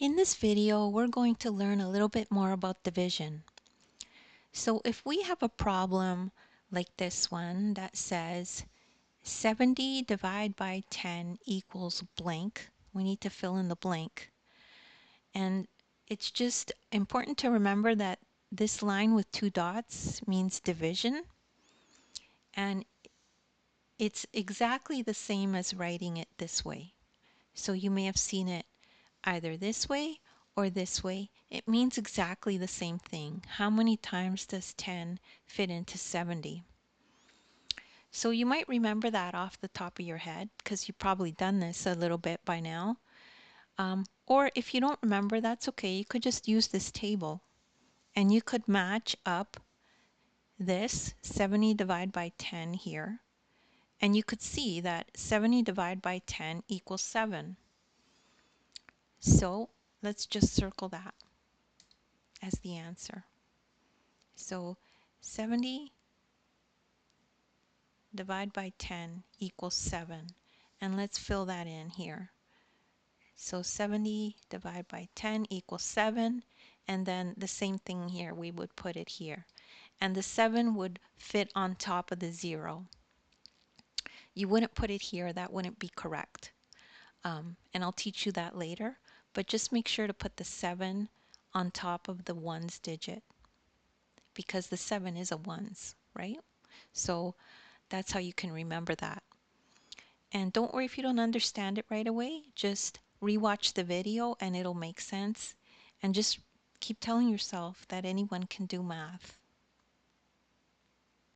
In this video, we're going to learn a little bit more about division. So if we have a problem like this one that says 70 divided by 10 equals blank, we need to fill in the blank. And it's just important to remember that this line with two dots means division, and it's exactly the same as writing it this way. So you may have seen it either this way or this way. It means exactly the same thing. How many times does 10 fit into 70? So you might remember that off the top of your head because you've probably done this a little bit by now. Or if you don't remember, that's okay. You could just use this table and you could match up this 70 divided by 10 here, and you could see that 70 divided by 10 equals 7. So let's just circle that as the answer. So 70 divided by 10 equals 7. And let's fill that in here. So 70 divided by 10 equals 7. And then the same thing here, we would put it here. And the 7 would fit on top of the 0. You wouldn't put it here, that wouldn't be correct. And I'll teach you that later. But just make sure to put the 7 on top of the ones digit, because the 7 is a ones, right? So that's how you can remember that. And don't worry if you don't understand it right away. Just rewatch the video and it'll make sense. And just keep telling yourself that anyone can do math.